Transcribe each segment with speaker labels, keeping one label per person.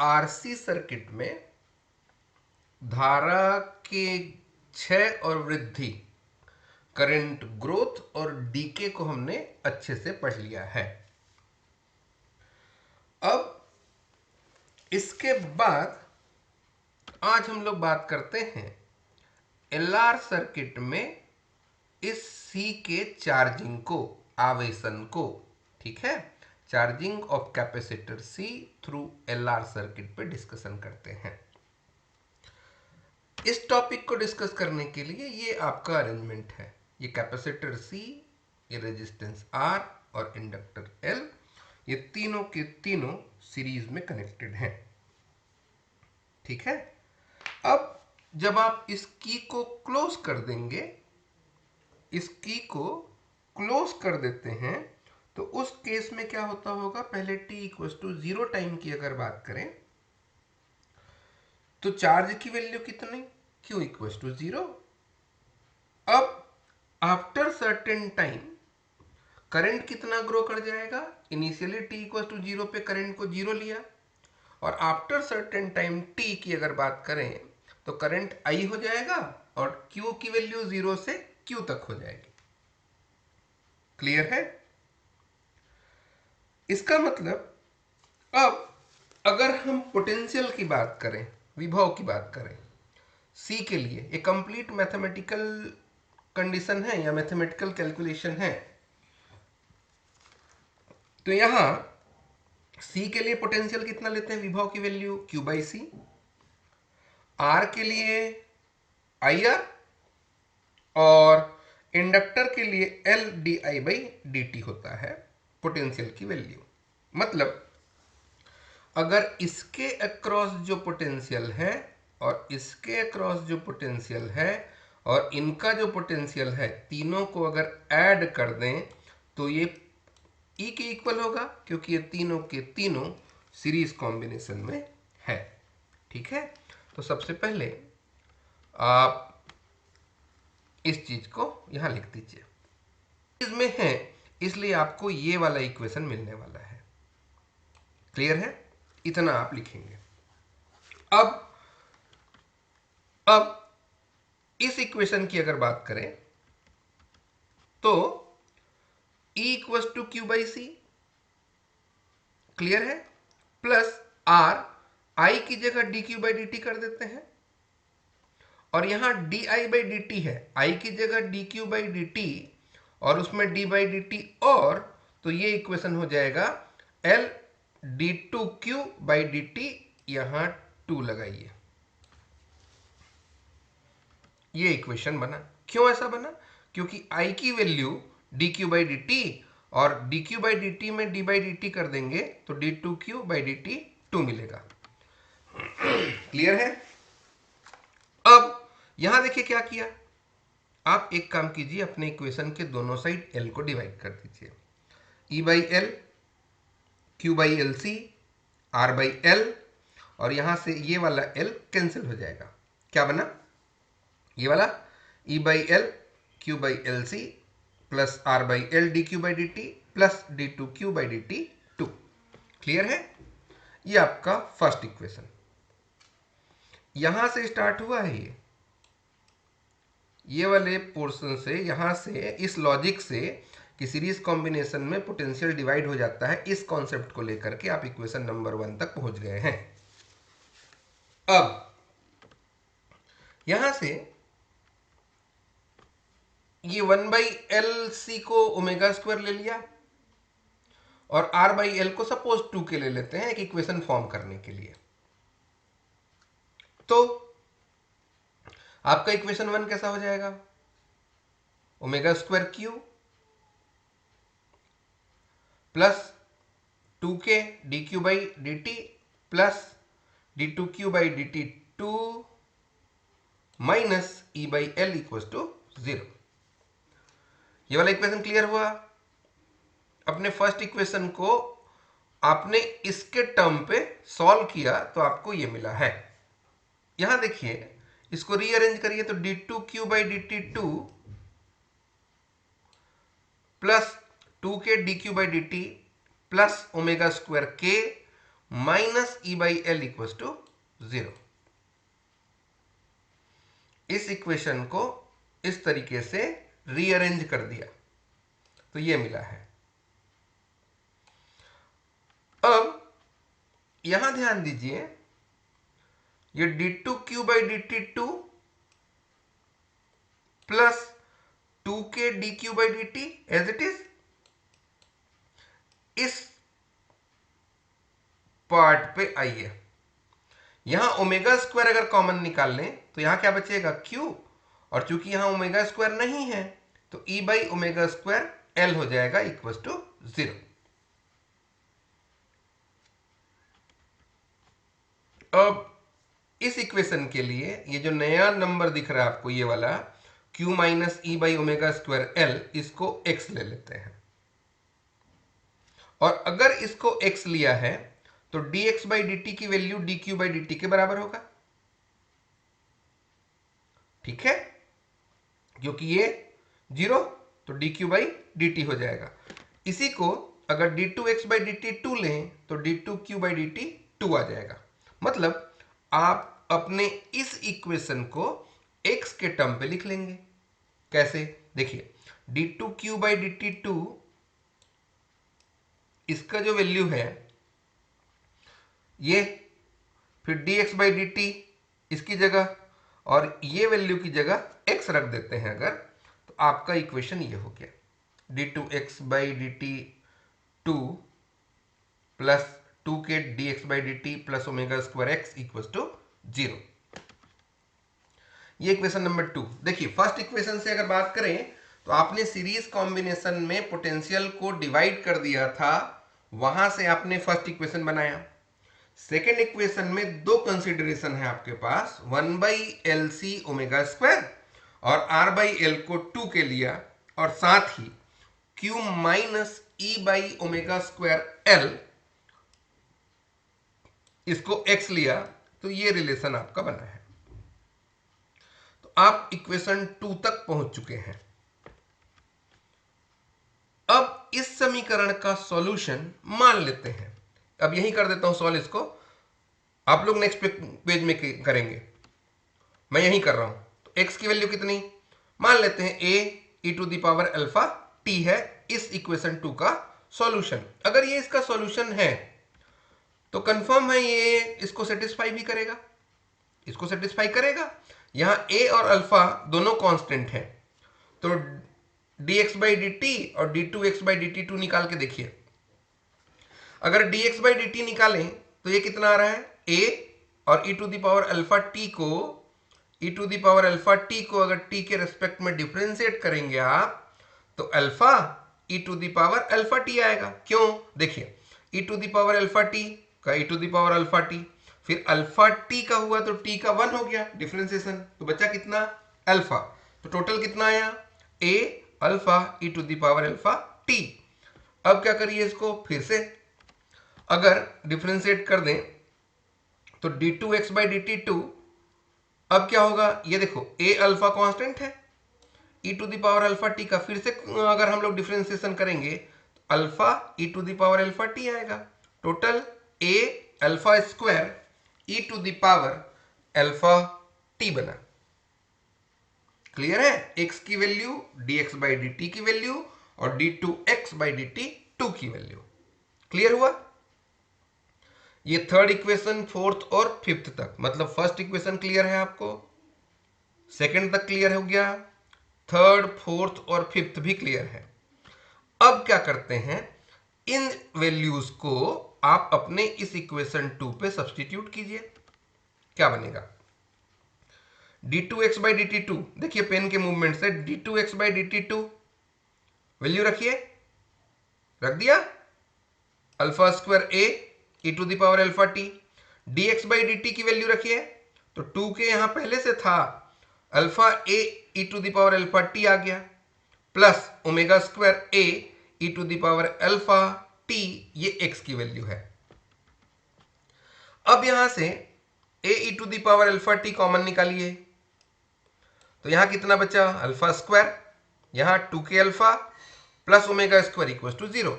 Speaker 1: RC circuit में धारा के क्षय और वृद्धि, करंट ग्रोथ और डीके को हमने अच्छे से पढ़ लिया है। अब इसके बाद आज हम लोग बात करते हैं एलआर सर्किट में इस सी के चार्जिंग को, आवेशन को। ठीक है, charging of capacitor C through LR circuit पे डिस्कशन करते हैं। इस टॉपिक को डिस्कस करने के लिए ये आपका अरेंजमेंट है। ये कैपेसिटर सी, ये रेजिस्टेंस आर और इंडक्टर एल, ये तीनों के तीनों सीरीज में कनेक्टेड हैं। ठीक है, अब जब आप इस की को क्लोज कर देंगे, इस की को क्लोज कर देते हैं, तो उस केस में क्या होता होगा, पहले t इक्वल टू 0 टाइम की अगर बात करें तो चार्ज की वैल्यू कितनी, q इक्वल टू 0। अब आफ्टर सर्टेन टाइम करंट कितना ग्रो कर जाएगा, इनिशियली t इक्वल टू 0 पे करंट को 0 लिया, और आफ्टर सर्टेन टाइम t की अगर बात करें तो करंट I हो जाएगा और q की वैल्यू 0 से q तक हो जाएगी। क्लियर है? इसका मतलब अब अगर हम पोटेंशियल की बात करें, विभव की बात करें सी के लिए, एक कंप्लीट मैथमेटिकल कंडीशन है या मैथमेटिकल कैलकुलेशन है, तो यहां सी के लिए पोटेंशियल कितना लेते हैं, विभव की value q by C, R के लिए आई आर, और इंडक्टर के लिए L d I by D t होता है पोटेंशियल की वैल्यू। मतलब अगर इसके अक्रॉस जो पोटेंशियल है और इसके अक्रॉस जो पोटेंशियल है और इनका जो पोटेंशियल है, तीनों को अगर ऐड कर दें तो ये E के इक्वल होगा, क्योंकि ये तीनों के तीनों सीरीज कॉम्बिनेशन में है। ठीक है, तो सबसे पहले आप इस चीज को यहां लिख दीजिए। इसमें है इसलिए आपको ये वाला इक्वेशन मिलने वाला है। क्लियर है? इतना आप लिखेंगे। अब इस इक्वेशन की अगर बात करें तो E equal to Q by C, clear है, प्लस आर, आई की जगह d Q by D T कर देते हैं, और यहां d I by D t है, आई की जगह d Q by D T और उसमें डी बाई डी टी, और तो ये इक्वेशन हो जाएगा L d two Q by D t, यहां 2 लगाइए। ये इक्वेशन बना। क्यों ऐसा बना? क्योंकि आई की value D Q by D T और D Q by D T में डी बाई डी टी कर देंगे तो D two Q by D T 2 मिलेगा। क्लियर है? अब यहां देखिए क्या किया, आप एक काम कीजिए, अपने इक्वेशन के दोनों साइड एल को डिवाइड कर दीजिए। E by L, Q by L C, R by L, और यहां से ये वाला एल कैंसिल हो जाएगा। क्या बना? ये वाला E by L Q by L C plus R by L D Q by D T plus D two Q by D T 2। Clear है? ये आपका फर्स्ट इक्वेशन। यहां से स्टार्ट हुआ है ये वाले पोर्शन से, यहां से इस लॉजिक से कि सीरीज कॉम्बिनेशन में पोटेंशियल डिवाइड हो जाता है, इस कॉन्सेप्ट को लेकर के आप इक्वेशन नंबर 1 तक पहुंच गए हैं। अब यहां से ये 1 बाई एल सी को ओमेगा स्क्वायर ले लिया और आर बाई एल को सपोज 2 के ले लेते हैं एक इक्वेशन फॉर्म करने के लिए। तो आपका इक्वेशन 1 कैसा हो जाएगा? Omega square Q plus 2k D Q by D T plus D two Q by D T 2 minus E by L equal to 0। ये वाला इक्वेशन क्लियर हुआ? अपने फर्स्ट इक्वेशन को आपने इसके टर्म पे सॉल्व किया तो आपको ये मिला है। यहां देखिए, इसको रीअरेंज करिए तो D two Q by D T 2 plus 2k D Q by D T plus omega square के minus E by L equal to 0। इस इक्वेशन को इस तरीके से रीअरेंज कर दिया तो ये मिला है। अब यहां ध्यान दीजिए, ये d2q by dt2 plus 2k dq by dt as it is, इस पार्ट पे आइए। यहां ओमेगा स्क्वायर अगर कॉमन निकाल लें तो यहां क्या बचेगा q, और चूंकि यहां ओमेगा स्क्वायर नहीं है तो e by omega square L हो जाएगा इक्वल टू 0। अब इस इक्वेशन के लिए ये जो नया नंबर दिख रहा है आपको, ये वाला q minus E by omega square L, इसको x ले लेते हैं। और अगर इसको x लिया है तो dx बाई dt की वैल्यू dq बाई dt के बराबर होगा। ठीक है, क्योंकि ये 0 तो dq बाई dt हो जाएगा। इसी को अगर d2x बाई dt 2 लें तो d2q बाई dt 2 आ जाएगा। मतलब आप अपने इस इक्वेशन को x के टर्म पे लिख लेंगे। कैसे? देखिए, d2q बाई dt 2, इसका जो वैल्यू है ये, फिर dx बाई dt इसकी जगह, और ये वैल्यू की जगह x रख देते हैं अगर, तो आपका इक्वेशन ये हो गया d2x by dt 2 plus 2k dx by dt plus omega square x equal to 0। ये इक्वेशन नंबर 2। देखिए, फर्स्ट इक्वेशन से अगर बात करें तो आपने सीरीज कॉम्बिनेशन में पोटेंशियल को डिवाइड कर दिया था, वहां से आपने फर्स्ट इक्वेशन बनाया। सेकेंड इक्वेशन में दो कंसिडरेशन है आपके पास, 1 by L C omega square और r बाई एल को 2 के लिया, और साथ ही q minus E by omega square L, इसको x लिया, तो ये रिलेशन आपका बना है। तो आप इक्वेशन 2 तक पहुंच चुके हैं। अब इस समीकरण का सॉल्यूशन मान लेते हैं। अब यही कर देता हूं सॉल्व इसको, आप लोग नेक्स्ट पेज में करेंगे, मैं यही कर रहा हूं। तो x की वैल्यू कितनी मान लेते हैं, a e to the power alpha t है इस इक्वेशन 2 का सॉल्यूशन। अगर ये इसका सॉल्यूशन है तो कंफर्म है ये इसको सेटिस्फाई भी करेगा, इसको सेटिस्फाई करेगा। यहां a और अल्फा दोनों कांस्टेंट हैं, तो dx बाई dt और d2x बाई dt2 निकाल के देखिए। अगर dx बाई dt निकालें तो ये कितना आ रहा है, a, और e to the power alpha t को, e to the power alpha t को अगर t के रेस्पेक्ट में डिफरेंशिएट करेंगे आप, तो alpha e to the power alpha t आएगा। क्यों? देखिए, e to the power alpha t का e to the power alpha t, फिर अल्फा t का हुआ तो t का 1 हो गया डिफरेंशिएशन, तो बचा कितना, अल्फा। तो टोटल कितना आया, a alpha e to the power alpha t। अब क्या करिए, इसको फिर से अगर डिफरेंशिएट कर दें तो d2x बाई dt2, अब क्या होगा, ये देखो a अल्फा कांस्टेंट है, e to the power alpha t का फिर से अगर हम लोग डिफरेंशिएशन करेंगे तो alpha e to the power alpha t आएगा। Total a alpha square e to the power alpha t बना। क्लियर है? x की वैल्यू, dx बाई dt की वैल्यू, और d2x बाई dt 2 की वैल्यू। क्लियर हुआ? ये थर्ड इक्वेशन, फोर्थ और फिफ्थ तक, मतलब फर्स्ट इक्वेशन क्लियर है आपको, सेकंड तक क्लियर हो गया, थर्ड, फोर्थ और फिफ्थ भी क्लियर है। अब क्या करते हैं, इन वैल्यूज को आप अपने इस इक्वेशन 2 पे सब्स्टिट्यूट कीजिए। क्या बनेगा, d2x बाई dt2, देखिए पेन के मूवमेंट से, d2x बाई dt2 वैल्यू रखिए, रख दिया, alpha square a e to the power alpha t, dx by dt की वैल्यू रखिए, तो 2 के यहां पहले से था, alpha a e to the power alpha t आ गया, plus omega square a e to the power alpha t, ये x की वैल्यू है। अब यहां से a e to the power alpha t common निकालिए, तो यहां कितना बचा, अल्फा स्क्वायर, यहां 2k alpha plus omega square equal to 0।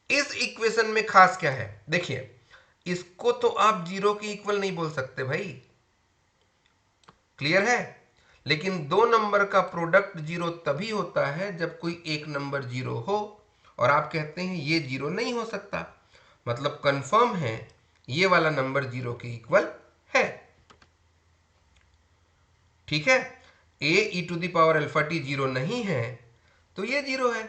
Speaker 1: इस इक्वेशन में खास क्या है, देखिए इसको तो आप जीरो के इक्वल नहीं बोल सकते भाई, क्लियर है। लेकिन दो नंबर का प्रोडक्ट जीरो तभी होता है जब कोई एक नंबर जीरो हो, और आप कहते हैं ये जीरो नहीं हो सकता, मतलब कंफर्म है ये वाला नंबर जीरो के इक्वल है। ठीक है, A E to the power alpha T zero नहीं है तो ये जीरो है।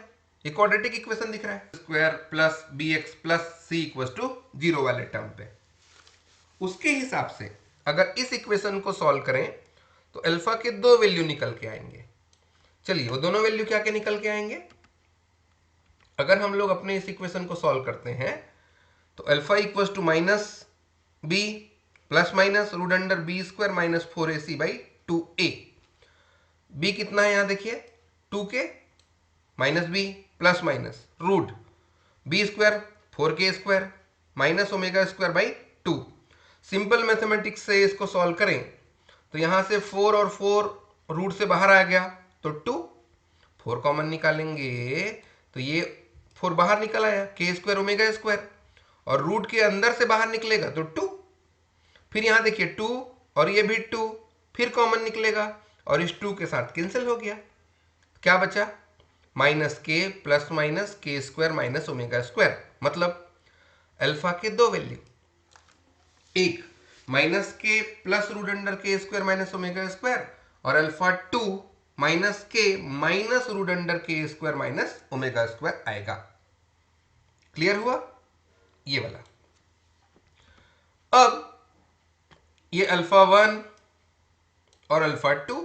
Speaker 1: ये क्वाड्रेटिक इक्वेशन दिख रहा है, square plus b x plus c equal to zero वाले टर्म पे। उसके हिसाब से अगर इस इक्वेशन को सॉल्व करें तो अल्फा के दो वैल्यू निकल के आएंगे। चलिए वो दोनों वैल्यू क्या क्या निकल के आएंगे। अगर हम लोग अपने इस इक्वेशन को सॉल्व करते हैं तो alpha equal to minus b plus minus root under b square minus 4ac by 2a। B कितना है यहां देखिए 2k minus b plus minus root b square 4k square minus omega square by 2। Simple mathematics से इसको solve करें तो यहां से 4 और 4 रूट से बाहर आ गया तो 2, 4 कॉमन निकालेंगे तो ये 4 बाहर निकल आया k स्क्वायर ओमेगा स्क्वायर, और रूट के अंदर से बाहर निकलेगा तो 2। फिर यहां देखिए 2 और ये भी 2 फिर कॉमन निकलेगा और इस 2 के साथ कैंसिल हो गया, क्या बचा माइनस के plus minus K square minus omega square. मतलब अल्फा के दो वैल्यू, एक माइनस के प्लस रूट अंडर के स्क्वायर माइनस ओमेगा स्क्वायर और alpha 2 minus k minus root under के स्क्वायर माइनस ओमेगा स्क्वायर आएगा। क्लियर हुआ ये वाला। अब ये अल्फा 1 और अल्फा 2,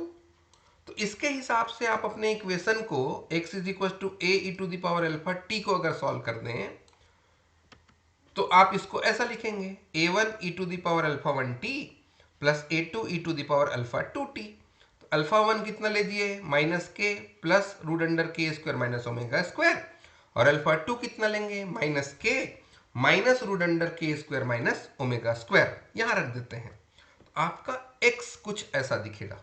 Speaker 1: तो इसके हिसाब से आप अपने इक्वेशन को x is equal to a E to the power alpha t को अगर सॉल्व कर दें तो आप इसको ऐसा लिखेंगे a1 e to the power alpha 1t plus a2 e to the power alpha 2t। तो अल्फा 1 कितना ले दिए माइनस के प्लस रूट अंडर के स्क्वायर माइनस ओमेगा स्क्वायर, और अल्फा 2 कितना लेंगे minus k minus root under के स्क्वायर माइनस ओमेगा स्क्वायर, यहां रख देते हैं। तो आपका x कुछ ऐसा दिखेगा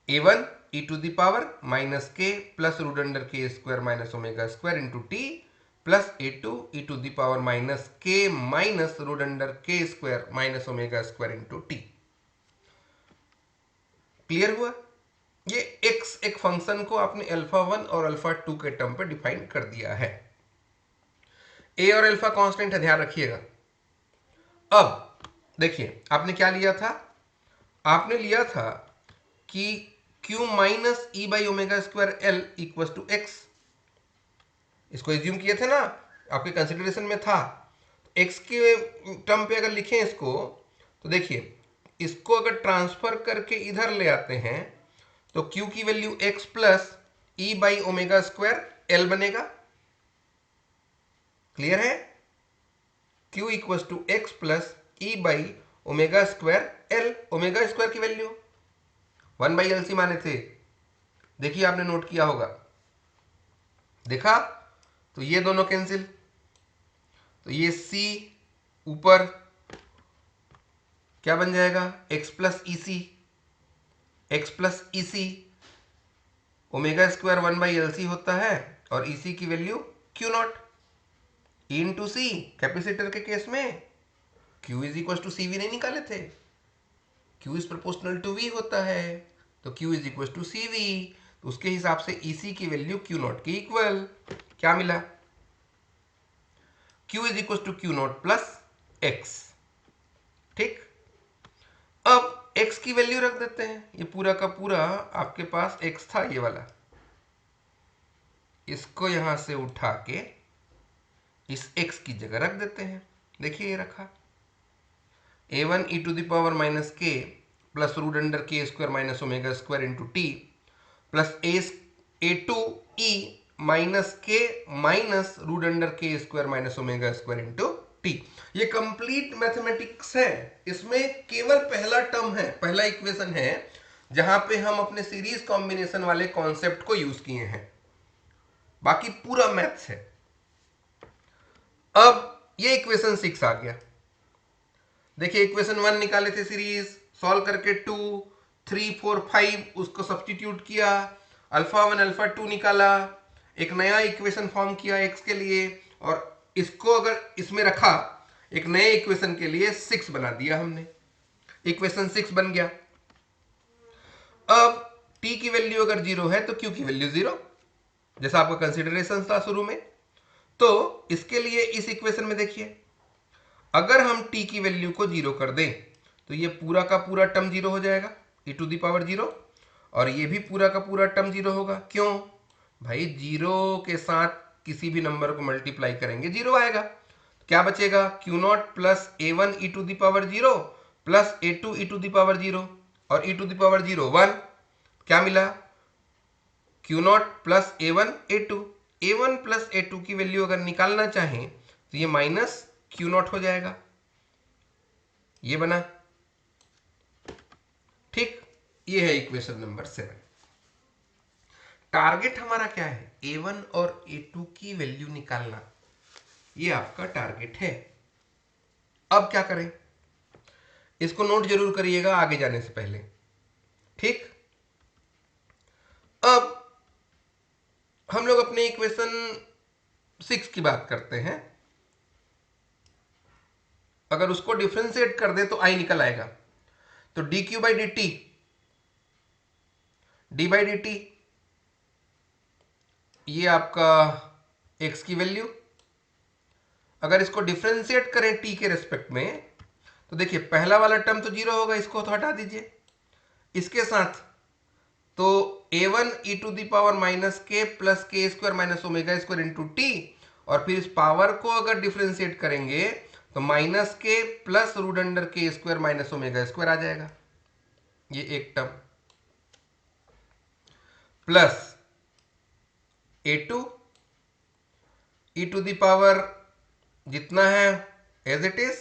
Speaker 1: a1 e to the power minus के प्लस रूट अंडर के square minus omega square into t plus a2 e to the power minus k minus root under के square minus omega square into t. Clear हुआ। ये x एक function को आपने alpha 1 और alpha 2 के term पे डिफाइन कर दिया है। a और अल्फा कांस्टेंट है, ध्यान रखिएगा। अब देखिए आपने क्या लिया था, आपने लिया था कि q minus E by omega square L equal to x, इसको एज्यूम किए थे ना, आपके कंसिडरेशन में था। x के टर्म पे अगर लिखें इसको तो देखिए इसको अगर ट्रांसफर करके इधर ले आते हैं तो q की value x plus e by omega square L बनेगा। क्लियर है, q equal to x plus e by omega square L. Omega square की वैल्यू 1/LC माने थे, देखिए आपने नोट किया होगा, देखा। तो ये दोनों कैंसिल, तो ये c ऊपर क्या बन जाएगा x plus e C, x plus e C omega square 1/LC होता है और ई सी की value q naught e into C. Capacitor के केस में q is equal to C V नहीं निकाले थे, q is proportional to v होता है, तो q is equal to C V. तो उसके हिसाब से ई सी की वैल्यू क्यू नॉट के इक्वल, क्या मिला q is equal to q naught plus x. ठीक, अब x की वैल्यू रख देते हैं, ये पूरा का पूरा आपके पास x था ये वाला, इसको यहां से उठा के इस x की जगह रख देते हैं। देखिए ये रखा a1 e to the power minus के प्लस रूट अंडर के square minus omega square into t plus a2 e minus k minus root under के square minus omega square into t. ये कंप्लीट मैथमेटिक्स है, इसमें केवल पहला term है, पहला इक्वेशन है जहां पे हम अपने सीरीज कॉम्बिनेशन वाले कॉन्सेप्ट को यूज किए हैं, बाकी पूरा मैथ्स है। अब ये इक्वेशन 6 आ गया, देखिए इक्वेशन 1 निकाले थे सीरीज, सॉल्व करके 2 3 4 5 उसको सब्स्टिट्यूट किया, अल्फा 1 अल्फा 2 निकाला, एक नया इक्वेशन फॉर्म किया x के लिए और इसको अगर इसमें रखा, एक नए इक्वेशन के लिए 6 बना दिया हमने, इक्वेशन 6 बन गया। अब t की वैल्यू अगर 0 है तो q की वैल्यू 0, जैसा आपका कंसिडरेशन था शुरू में। तो इसके लिए इस इक्वेशन में देखिए, अगर हम t की वैल्यू को 0 कर दें तो ये पूरा का पूरा टर्म 0 हो जाएगा, e⁻0, और ये भी पूरा का पूरा टर्म 0 होगा। क्यों भाई? 0 के साथ किसी भी नंबर को मल्टीप्लाई करेंगे 0 आएगा। क्या बचेगा? Q0 plus a1 e⁻0 plus a2 e⁻0, और e⁻0 1। क्या मिला? Q0 plus a1 a2। a1 plus a2 की वैल्यू अगर निकालना चाहें तो ये माइनस Q0 हो जाएगा, ये बना। ठीक, ये है इक्वेशन नंबर 7। टारगेट हमारा क्या है? a1 और a2 की वैल्यू निकालना, ये आपका टारगेट है। अब क्या करें? इसको नोट जरूर करिएगा आगे जाने से पहले। ठीक, अब हम लोग अपने इक्वेशन 6 की बात करते हैं। अगर उसको डिफरेंशिएट कर दे तो आई निकल आएगा। तो dq by D T, D by D T, ये आपका x की वैल्यू। अगर इसको डिफरेंशिएट करें t के रेस्पेक्ट में तो देखिए पहला वाला टर्म तो 0 होगा, इसको तो हटा दीजिए। इसके साथ तो a1 e⁻ माइनस के plus K square minus omega square into T, और फिर इस पावर को अगर डिफरेंशिएट करेंगे तो माइनस के प्लस रूट अंडर के स्क्वायर माइनस ओमेगा स्क्वायर आ जाएगा, ये एक टर्म, प्लस a2 e⁻ जितना है एज इट इज,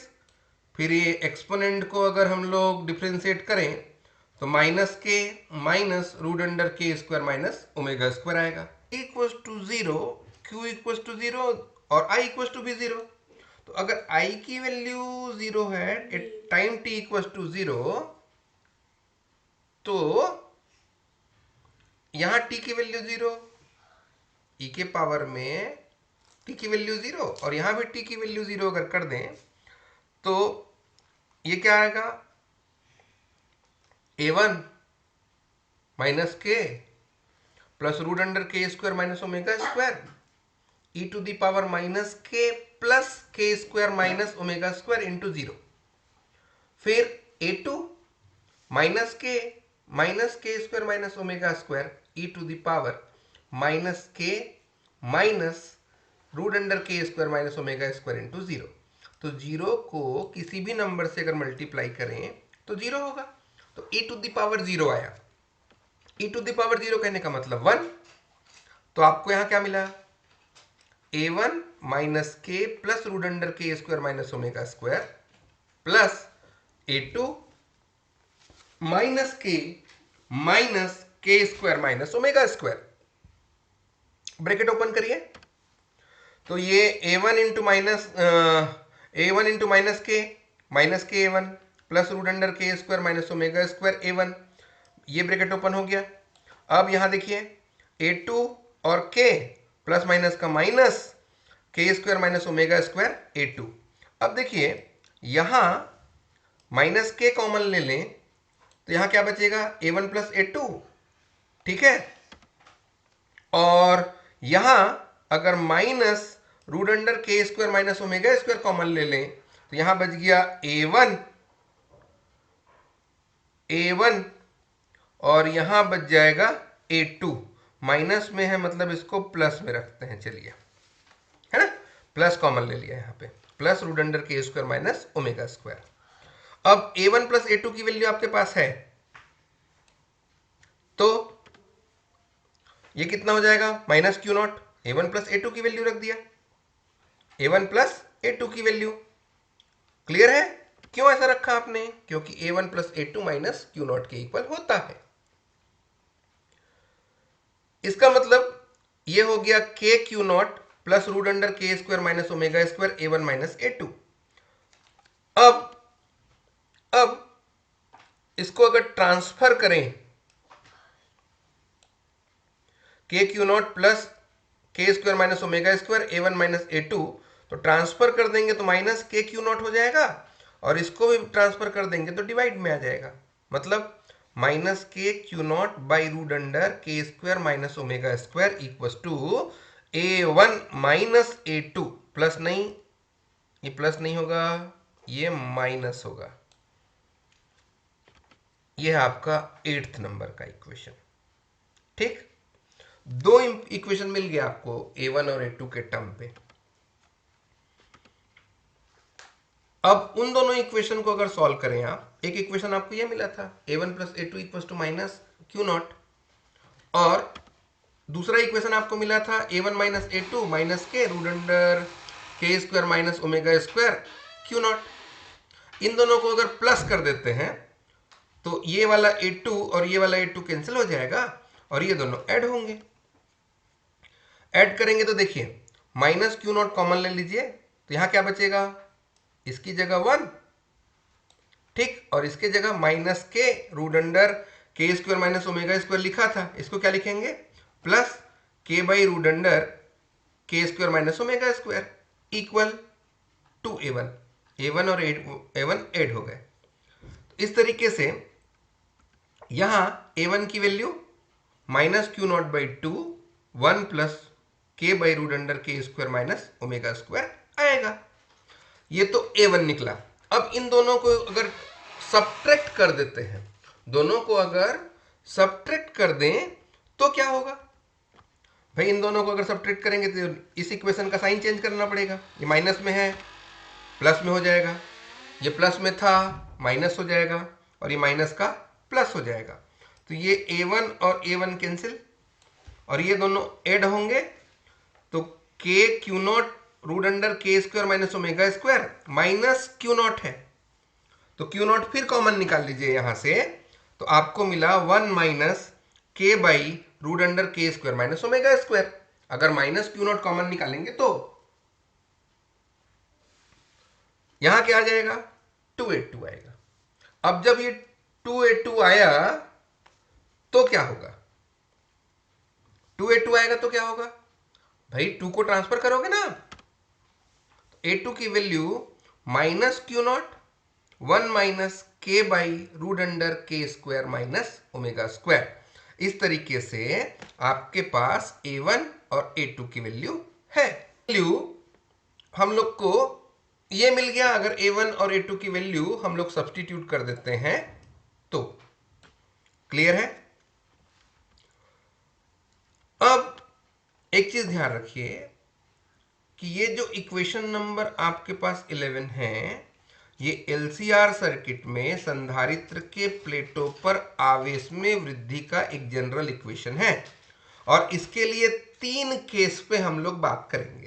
Speaker 1: फिर ये एक्सपोनेंट को अगर हम लोग डिफरेंशिएट करें तो minus k minus root under के स्क्वायर माइनस ओमेगा स्क्वायर आएगा, equal to 0, q equal to 0 और i इक्वल टू भी 0। तो अगर i की वैल्यू 0 है at time t equal to 0, तो यहां t की वैल्यू 0, e के पावर में t की वैल्यू 0, और यहां भी t की वैल्यू 0 अगर कर दें तो ये क्या आएगा? a1 माइनस के प्लस रूट अंडर के square minus omega square e⁻ minus के plus K square minus omega square into 0। फिर a2 minus K square minus omega square e⁻ minus k minus root under के square minus omega square into 0। तो 0 को किसी भी number से अगर multiply करें तो 0 होगा, तो e⁻0 आया। e⁻0 कहने का मतलब 1। तो आपको यहां क्या मिला? a1 माइनस के प्लस रूट अंडर के square minus omega square plus a2 minus K square minus omega square. Bracket open करिए, तो ये a1 into minus K a1 plus root under के square minus omega square a1, ये bracket open हो गया। अब यहां देखिए a2 और k प्लस माइनस का minus K square minus omega square a2। अब देखिए यहां माइनस के कॉमन ले लें तो यहां क्या बचेगा? a1 प्लस a2, ठीक है। और यहां अगर माइनस रूट अंडर के square minus omega square common ले लें तो यहां बच गया a1 और यहां बच जाएगा a2। माइनस में है मतलब इसको प्लस में रखते हैं, चलिए, है ना, प्लस कॉमन ले लिया यहां पे, प्लस रूट अंडर के स्क्वायर माइनस ओमेगा स्क्वायर। अब a1 प्लस a2 की वैल्यू आपके पास है, तो ये कितना हो जाएगा? Minus Q0। a1 plus a2 की वैल्यू रख दिया, a1 प्लस a2 की वैल्यू। क्लियर है? क्यों ऐसा रखा आपने? क्योंकि a1 plus a2 minus Q0 के इक्वल होता है। इसका मतलब ये हो गया k Q0 plus root under के square minus omega square a1 minus a2। अब इसको अगर ट्रांसफर करें k Q0 plus K square minus omega square a1 minus a2, तो ट्रांसफर कर देंगे तो माइनस के क्यू नॉट हो जाएगा, और इसको भी ट्रांसफर कर देंगे तो डिवाइड में आ जाएगा। मतलब minus K Q naught by root under के square minus omega square equal to A1 minus A2 plus नहीं, ये प्लस नहीं होगा, ये माइनस होगा। ये है आपका 8th नंबर का इक्वेशन। ठीक, दो इक्वेशन मिल गया आपको A1 और A2 के टर्म पे। अब उन दोनों इक्वेशन को अगर सॉल्व करें आप, एक इक्वेशन आपको ये मिला था A1 plus A2 equal to minus Q naught, और दूसरा इक्वेशन आपको मिला था A1 माइनस A2 माइनस के रूट अंडर के square minus omega square Q naught. इन दोनों को अगर प्लस कर देते हैं तो ये वाला A2 और ये वाला A2 कैंसिल हो जाएगा और ये दोनों ऐड होंगे। ऐड करेंगे तो देखिए माइनस क्यू नॉट कॉमन ले लीजिए, तो यहां क्या बचेगा, इसकी जगह 1, ठीक, और इसके जगह माइनस के रूट अंडर के स्क्वायर माइनस ओमेगा स्क्वायर लिखा था, इसको क्या लिखेंगे, plus k by root under के square minus omega square equal to A1 और A1 ऐड हो गए। तो इस तरीके से यहां A1 की value minus Q naught by 2 1 plus k by root under के स्क्वायर माइनस ओमेगा स्क्वायर आएगा। ये तो A1 निकला। अब इन दोनों को अगर सब्ट्रैक्ट कर देते हैं, दोनों को अगर सब्ट्रैक्ट कर दें तो क्या होगा भाई, इन दोनों को अगर सब्ट्रैक्ट करेंगे तो इस इक्वेशन का साइन चेंज करना पड़ेगा। ये माइनस में है प्लस में हो जाएगा, ये प्लस में था माइनस हो जाएगा, और ये माइनस का प्लस हो जाएगा। तो ये A1 और A1 कैंसिल, और ये दोनों ऐड होंगे, तो के क्यू नॉट रूट अंडर के square minus omega square minus Q not है, तो क्यू नॉट फिर कॉमन निकाल लीजिए यहां से, तो आपको मिला 1 माइनस के बाई रूट अंडर के स्क्वायर माइनस ओमेगा स्क्वायर। अगर माइनस क्यू नॉट कॉमन निकालेंगे तो यहां क्या आ जाएगा, 2A2 आएगा। अब जब ये 2A2 आया तो क्या होगा, 2A2 आएगा तो क्या होगा भाई, 2 को ट्रांसफर करोगे ना, तो A2 की value minus Q not 1 minus के बाई रूट अंडर के स्क्वायर माइनस ओमेगा स्क्वायर। इस तरीके से आपके पास A1 और A2 की वैल्यू है। वैल्यू हम लोग को ये मिल गया। अगर A1 और A2 की वैल्यू हम लोग सब्स्टिट्यूट कर देते हैं तो क्लियर है। अब एक चीज ध्यान रखिए कि ये जो इक्वेशन नंबर आपके पास 11 है, ये LCR सर्किट में संधारित्र के प्लेटों पर आवेश में वृद्धि का एक जनरल इक्वेशन है, और इसके लिए 3 केस पे हम लोग बात करेंगे।